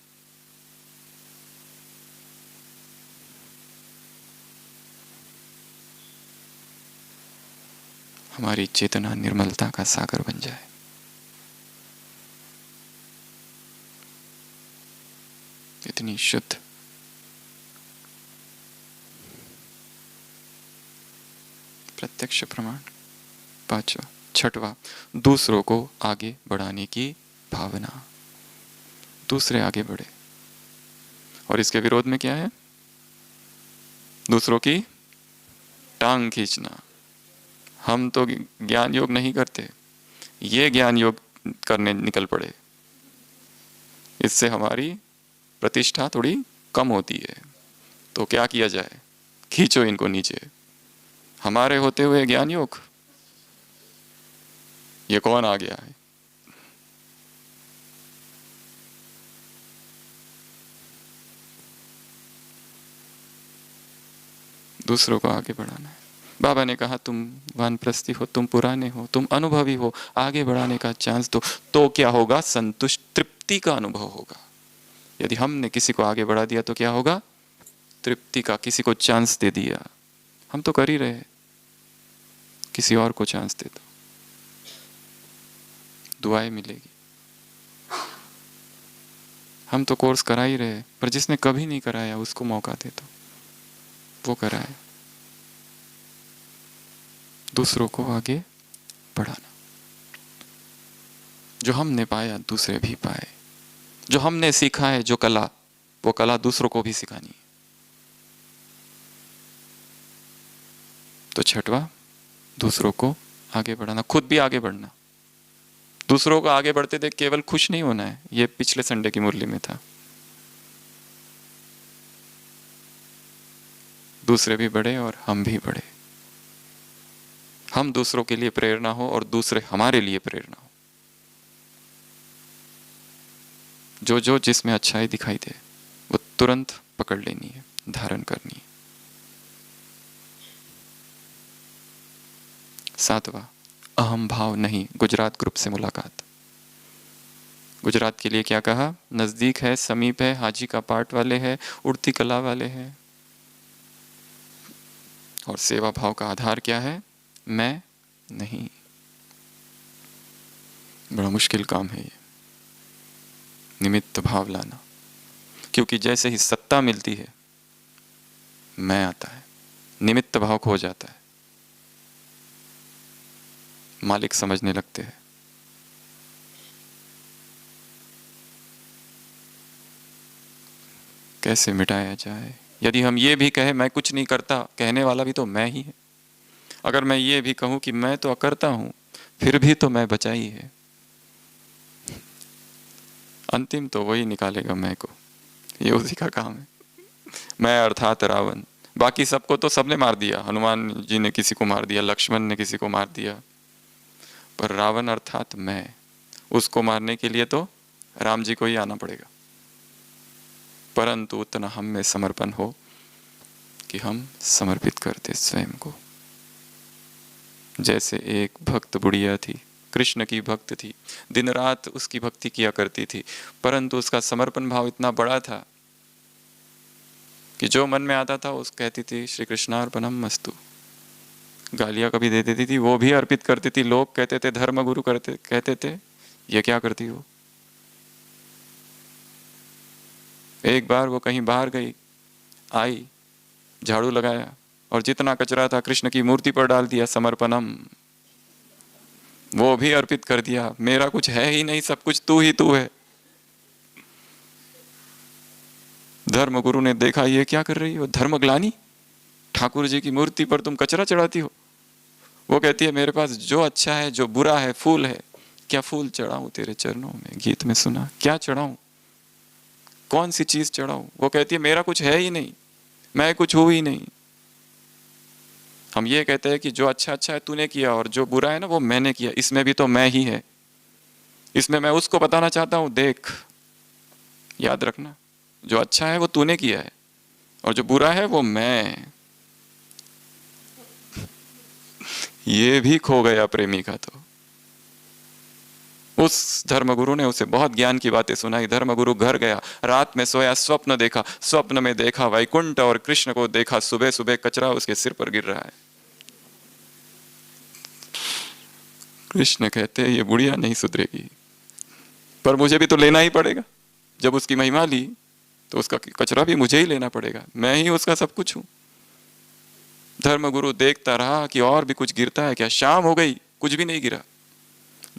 हमारी चेतना निर्मलता का सागर बन जाए। इतनी शुद्ध, प्रत्यक्ष प्रमाण। पांचवा, छठवा, दूसरों को आगे बढ़ाने की भावना। दूसरे आगे बढ़े, और इसके विरोध में क्या है? दूसरों की टांग खींचना। हम तो ज्ञान योग नहीं करते, ये ज्ञान योग करने निकल पड़े। इससे हमारी प्रतिष्ठा थोड़ी कम होती है। तो क्या किया जाए? खींचो इनको नीचे। हमारे होते हुए ज्ञान योग, ये कौन आ गया है? दूसरों को आगे बढ़ाना है। बाबा ने कहा तुम वानप्रस्थी हो, तुम पुराने हो, तुम अनुभवी हो, आगे बढ़ाने का चांस दो। तो क्या होगा? संतुष्ट, तृप्ति का अनुभव होगा। यदि हमने किसी को आगे बढ़ा दिया तो क्या होगा? तृप्ति का। किसी को चांस दे दिया, हम तो कर ही रहे, किसी और को चांस दे दो, दुआएं मिलेगी। हम तो कोर्स करा ही रहे, पर जिसने कभी नहीं कराया उसको मौका दे दो, वो कराए। दूसरों को आगे बढ़ाना। जो हमने पाया दूसरे भी पाए, जो हमने सीखा है जो कला, वो कला दूसरों को भी सिखानी है। तो छठवा, दूसरों को आगे बढ़ाना, खुद भी आगे बढ़ना। दूसरों को आगे बढ़ते देख केवल खुश नहीं होना है, ये पिछले संडे की मुरली में था। दूसरे भी बढ़े और हम भी बढ़े। हम दूसरों के लिए प्रेरणा हो और दूसरे हमारे लिए प्रेरणा हो। जो जो जिसमें अच्छाई दिखाई दे वो तुरंत पकड़ लेनी है, धारण करनी है। 7वां, अहम भाव नहीं। गुजरात ग्रुप से मुलाकात। गुजरात के लिए क्या कहा? नजदीक है, समीप है, हाजी का पाठ वाले हैं, उड़ती कला वाले हैं। और सेवा भाव का आधार क्या है? मैं नहीं। बड़ा मुश्किल काम है ये, निमित्त भाव लाना। क्योंकि जैसे ही सत्ता मिलती है मैं आता है, निमित्त भाव खो जाता है, मालिक समझने लगते हैं। कैसे मिटाया जाए? यदि हम ये भी कहें मैं कुछ नहीं करता, कहने वाला भी तो मैं ही है। अगर मैं ये भी कहूं कि मैं तो अकर्ता हूं, फिर भी तो मैं बचा ही है। अंतिम तो वही निकालेगा मैं को, ये उसी का काम है। मैं अर्थात रावण। बाकी सबको तो सबने मार दिया, हनुमान जी ने किसी को मार दिया, लक्ष्मण ने किसी को मार दिया, पर रावण अर्थात मैं, उसको मारने के लिए तो राम जी को ही आना पड़ेगा। परंतु उतना हम में समर्पण हो कि हम समर्पित करते स्वयं को। जैसे एक भक्त बुढ़िया थी, कृष्ण की भक्त थी, दिन रात उसकी भक्ति किया करती थी, परंतु उसका समर्पण भाव इतना बड़ा था कि जो मन में आता था उस कहती थी श्री कृष्णार्पणम मस्तु। गालियां कभी दे देती थी, वो भी अर्पित करती थी। लोग कहते थे, धर्म गुरु करते कहते थे ये क्या करती हो। एक बार वो कहीं बाहर गई, आई, झाड़ू लगाया और जितना कचरा था कृष्ण की मूर्ति पर डाल दिया, समर्पणम। वो भी अर्पित कर दिया, मेरा कुछ है ही नहीं, सब कुछ तू ही तू है। धर्म गुरु ने देखा ये क्या कर रही हो, धर्मग्लानी, ठाकुर जी की मूर्ति पर तुम कचरा चढ़ाती हो। वो कहती है मेरे पास जो अच्छा है, जो बुरा है, फूल है, क्या फूल चढ़ाऊं तेरे चरणों में, गीत में सुना, क्या चढ़ाऊं, कौन सी चीज चढ़ाऊं। वो कहती है मेरा कुछ है ही नहीं, मैं कुछ हूं ही नहीं। हम ये कहते हैं कि जो अच्छा अच्छा है तूने किया और जो बुरा है ना वो मैंने किया, इसमें भी तो मैं ही है। इसमें मैं उसको बताना चाहता हूं, देख, याद रखना, जो अच्छा है वो तूने किया है और जो बुरा है वो मैं। ये भी खो गया प्रेमी का। तो उस धर्मगुरु ने उसे बहुत ज्ञान की बातें सुनाई। धर्मगुरु घर गया, रात में सोया, स्वप्न देखा, स्वप्न में देखा वैकुंठ और कृष्ण को देखा, सुबह सुबह कचरा उसके सिर पर गिर रहा है। कृष्ण कहते हैं ये बुढ़िया नहीं सुधरेगी, पर मुझे भी तो लेना ही पड़ेगा। जब उसकी महिमा ली तो उसका कचरा भी मुझे ही लेना पड़ेगा, मैं ही उसका सब कुछ हूं। धर्मगुरु देखता रहा कि और भी कुछ गिरता है क्या। शाम हो गई, कुछ भी नहीं गिरा।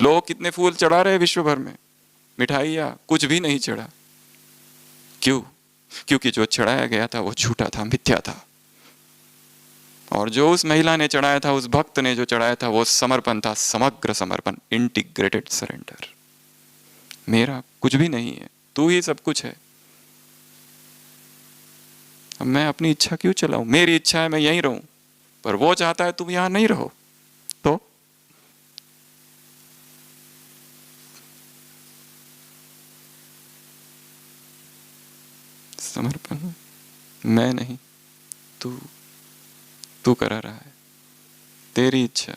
लोग कितने फूल चढ़ा रहे विश्व भर में, मिठाइयां, कुछ भी नहीं चढ़ा। क्यों? क्योंकि जो चढ़ाया गया था वो झूठा था, मिथ्या था। और जो उस महिला ने चढ़ाया था, उस भक्त ने जो चढ़ाया था, वो समर्पण था, समग्र समर्पण, इंटीग्रेटेड सरेंडर। मेरा कुछ भी नहीं है, तू ही सब कुछ है। अब मैं अपनी इच्छा क्यों चलाऊं? मेरी इच्छा है मैं यहीं रहूं, पर वो चाहता है तुम यहां नहीं रहो। तो समर्पण, मैं नहीं, तू तू करा रहा है, तेरी इच्छा,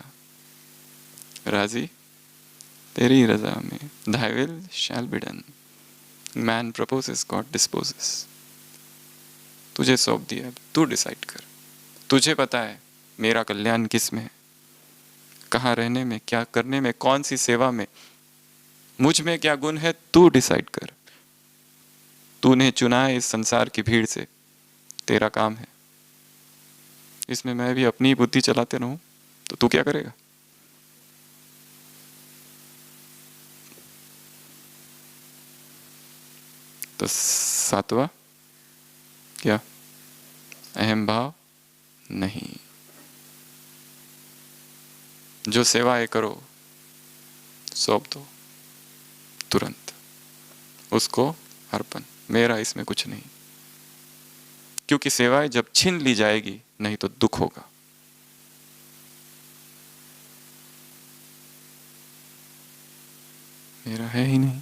राजी, तेरी रजा में, thy will shall be done. Man proposes, God disposes. तुझे सौंप दिया, तू डिसाइड कर। तुझे पता है मेरा कल्याण किस में है, कहाँ रहने में, क्या करने में, कौन सी सेवा में, मुझ में क्या गुण है, तू डिसाइड कर। तूने चुना है इस संसार की भीड़ से, तेरा काम है। इसमें मैं भी अपनी बुद्धि चलाते रहूं तो तू क्या करेगा? तो 7वां क्या? अहम भाव नहीं। जो सेवाएं करो सौंप दो तुरंत, उसको अर्पण, मेरा इसमें कुछ नहीं। क्योंकि सेवाएं जब छीन ली जाएगी नहीं तो दुख होगा। मेरा है ही नहीं।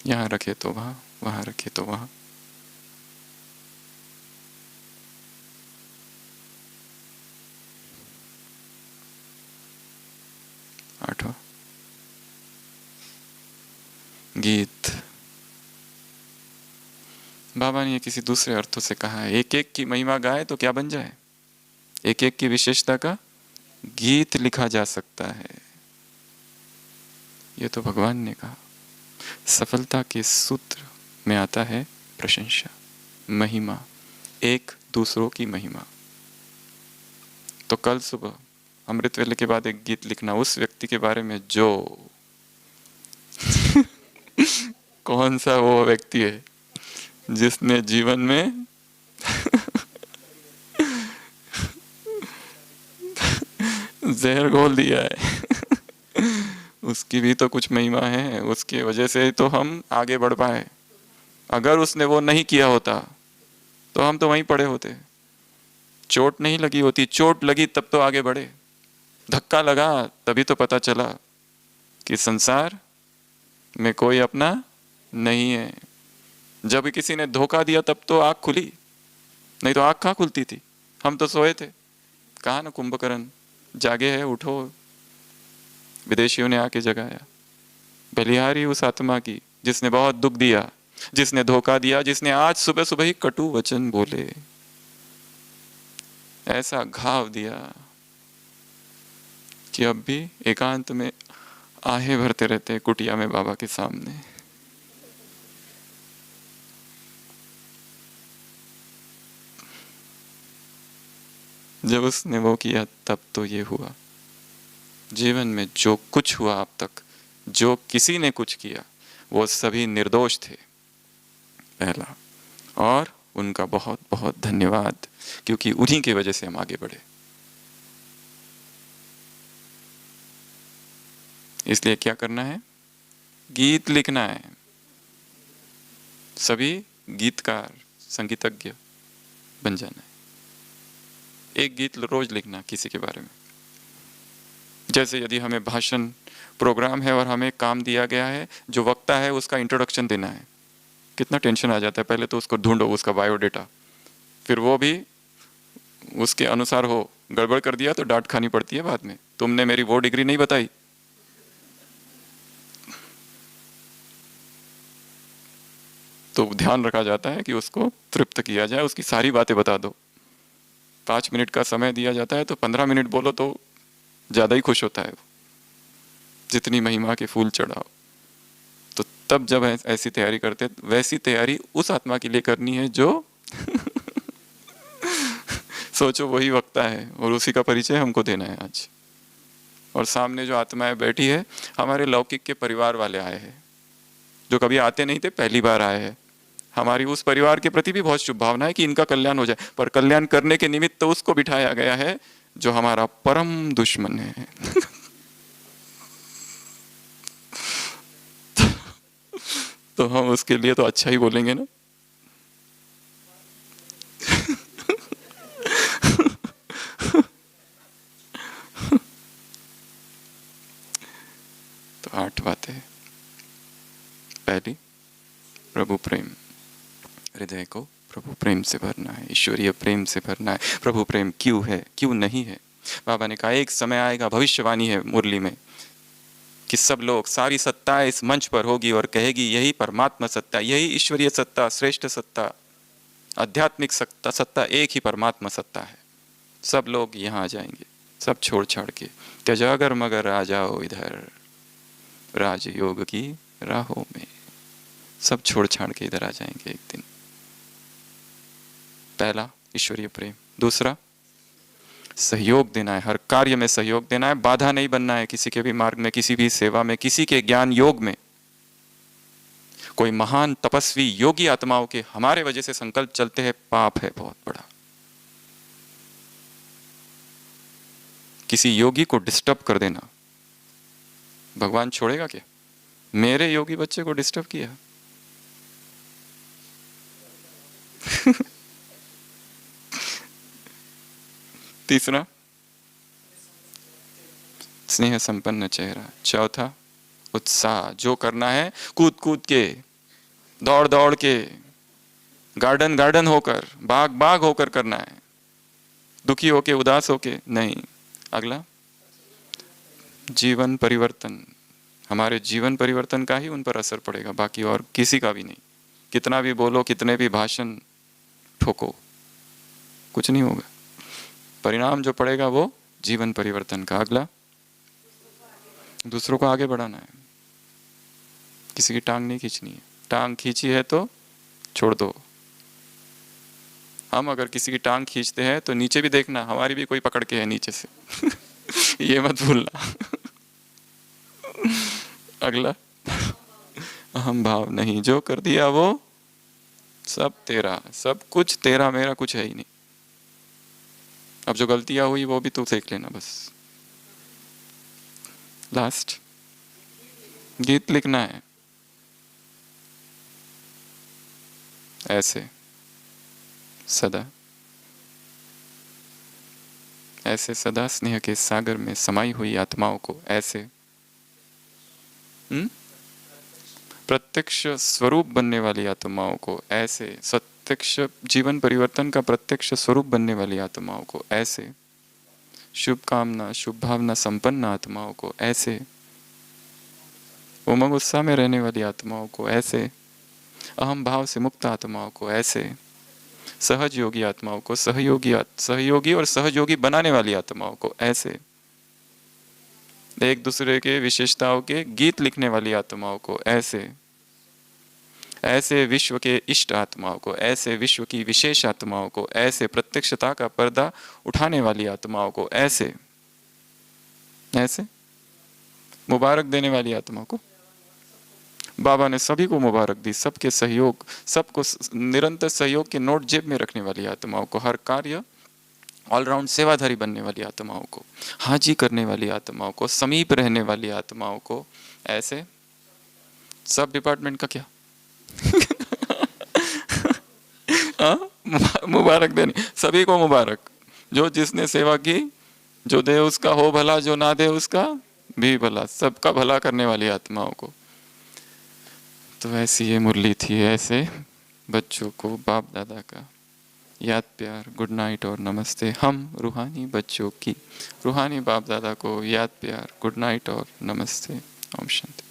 यहाँ रखे तो वहाँ, वहाँ रखे तो वहाँ। आठवां गीत। बाबा ने ये किसी दूसरे अर्थों से कहा है, एक एक की महिमा गाए तो क्या बन जाए, एक एक की विशेषता का गीत लिखा जा सकता है। ये तो भगवान ने कहा। सफलता के सूत्र में आता है प्रशंसा, महिमा, एक दूसरों की महिमा। तो कल सुबह अमृत वेले के बाद एक गीत लिखना उस व्यक्ति के बारे में जो कौन सा वो व्यक्ति है जिसने जीवन में जहर घोल दिया है। उसकी भी तो कुछ महिमा है, उसके वजह से तो हम आगे बढ़ पाए। अगर उसने वो नहीं किया होता तो हम तो वहीं पड़े होते। चोट नहीं लगी होती, चोट लगी तब तो आगे बढ़े। धक्का लगा तभी तो पता चला कि संसार में कोई अपना नहीं है। जब किसी ने धोखा दिया तब तो आँख खुली, नहीं तो आँख कहाँ खुलती थी। हम तो सोए थे। कहा ना कुंभकर्ण, जागे है उठो। विदेशियों ने आके जगाया। बलिहारी उस आत्मा की जिसने बहुत दुख दिया, जिसने धोखा दिया, जिसने आज सुबह सुबह ही कटु वचन बोले, ऐसा घाव दिया कि अब भी एकांत में आहें भरते रहते हैं कुटिया में बाबा के सामने। जब उसने वो किया तब तो ये हुआ। जीवन में जो कुछ हुआ अब तक, जो किसी ने कुछ किया, वो सभी निर्दोष थे, पहला। और उनका बहुत बहुत धन्यवाद, क्योंकि उन्हीं की वजह से हम आगे बढ़े। इसलिए क्या करना है, गीत लिखना है। सभी गीतकार, संगीतज्ञ बन जाना है। एक गीत रोज लिखना किसी के बारे में। जैसे यदि हमें भाषण प्रोग्राम है और हमें काम दिया गया है, जो वक्ता है उसका इंट्रोडक्शन देना है, कितना टेंशन आ जाता है। पहले तो उसको ढूंढो, उसका बायोडेटा, फिर वो भी उसके अनुसार हो। गड़बड़ कर दिया तो डांट खानी पड़ती है बाद में, तुमने मेरी वो डिग्री नहीं बताई। तो ध्यान रखा जाता है कि उसको तृप्त किया जाए, उसकी सारी बातें बता दो। 5 मिनट का समय दिया जाता है तो 15 मिनट बोलो तो ज़्यादा ही खुश होता है वो, जितनी महिमा के फूल चढ़ाओ। तो तब जब ऐसी तैयारी करते, वैसी तैयारी उस आत्मा के लिए करनी है जो सोचो वही वक्ता है और उसी का परिचय हमको देना है आज। और सामने जो आत्माएं बैठी है, हमारे लौकिक के परिवार वाले आए हैं, जो कभी आते नहीं थे, पहली बार आए हैं। हमारी उस परिवार के प्रति भी बहुत शुभ भावना है कि इनका कल्याण हो जाए, पर कल्याण करने के निमित्त तो उसको बिठाया गया है जो हमारा परम दुश्मन है। तो हम उसके लिए तो अच्छा ही बोलेंगे ना। तो 8 बातें। पहली, प्रभु प्रेम। हृदय को प्रभु प्रेम से भरना है, ईश्वरीय प्रेम से भरना है। प्रभु प्रेम क्यों है, क्यों नहीं है। बाबा ने कहा एक समय आएगा, भविष्यवाणी है मुरली में, कि सब लोग, सारी सत्ता इस मंच पर होगी और कहेगी यही परमात्मा सत्ता, यही ईश्वरीय सत्ता, श्रेष्ठ सत्ता, आध्यात्मिक सत्ता, सत्ता एक ही परमात्मा सत्ता है। सब लोग यहाँ आ जाएंगे, सब छोड़ छाड़ के, त्यजागर मगर आ जाओ इधर राजयोग की राहों में। सब छोड़ छाड़ के इधर आ जाएंगे एक दिन। पहला, ईश्वरीय प्रेम। दूसरा, सहयोग देना है, हर कार्य में सहयोग देना है, बाधा नहीं बनना है किसी के भी मार्ग में, किसी भी सेवा में, किसी के ज्ञान योग में। कोई महान तपस्वी योगी आत्माओं के हमारे वजह से संकल्प चलते हैं, पाप है बहुत बड़ा। किसी योगी को डिस्टर्ब कर देना, भगवान छोड़ेगा क्या। मेरे योगी बच्चे को डिस्टर्ब किया। तीसरा, स्नेह संपन्न चेहरा। चौथा, उत्साह, जो करना है कूद कूद के दौड़ दौड़ के, गार्डन गार्डन होकर, बाग बाग होकर करना है, दुखी होके, उदास होके नहीं। अगला, जीवन परिवर्तन। हमारे जीवन परिवर्तन का ही उन पर असर पड़ेगा, बाकी और किसी का भी नहीं। कितना भी बोलो, कितने भी भाषण ठोको, कुछ नहीं होगा। परिणाम जो पड़ेगा वो जीवन परिवर्तन का। अगला, दूसरों को आगे बढ़ाना है, किसी की टांग नहीं खींचनी है। टांग खींची है तो छोड़ दो। हम अगर किसी की टांग खींचते हैं तो नीचे भी देखना, हमारी भी कोई पकड़ के है नीचे से ये मत भूलना। अगला, अहम भाव नहीं, जो कर दिया वो सब तेरा, सब कुछ तेरा, मेरा कुछ है ही नहीं। अब जो गलतियां हुई वो भी तू देख लेना बस। लास्ट, गीत लिखना है ऐसे सदा, ऐसे सदा स्नेह के सागर में समाई हुई आत्माओं को ऐसे प्रत्यक्ष स्वरूप बनने वाली आत्माओं को ऐसे, प्रत्यक्ष जीवन परिवर्तन का प्रत्यक्ष स्वरूप बनने वाली आत्माओं को ऐसे, शुभ कामना शुभ भावना संपन्न आत्माओं को ऐसे, उमंग उत्साह में रहने वाली आत्माओं को ऐसे, अहम भाव से मुक्त आत्माओं को ऐसे, सहज योगी आत्माओं को, सहयोगी और सहयोगी बनाने वाली आत्माओं को ऐसे, एक दूसरे के विशेषताओं के गीत लिखने वाली आत्माओं को ऐसे, ऐसे विश्व के इष्ट आत्माओं को ऐसे, विश्व की विशेष आत्माओं को ऐसे, प्रत्यक्षता का पर्दा उठाने वाली आत्माओं को ऐसे, ऐसे मुबारक देने वाली आत्माओं को। बाबा ने सभी को मुबारक दी, सबके सहयोग, सबको निरंतर सहयोग के नोट जेब में रखने वाली आत्माओं को, हर कार्य ऑलराउंड सेवाधारी बनने वाली आत्माओं को, हाजी करने वाली आत्माओं को, समीप रहने वाली आत्माओं को ऐसे, सब डिपार्टमेंट का क्या मुबारक देने, सभी को मुबारक, जो जिसने सेवा की, जो दे उसका हो भला, जो ना दे उसका भी भला, सबका भला करने वाली आत्माओं को। तो ऐसी ये मुरली थी, ऐसे बच्चों को बाप दादा का याद प्यार, गुड नाइट और नमस्ते। हम रूहानी बच्चों की, रूहानी बाप दादा को याद प्यार, गुड नाइट और नमस्ते। ओम शांति।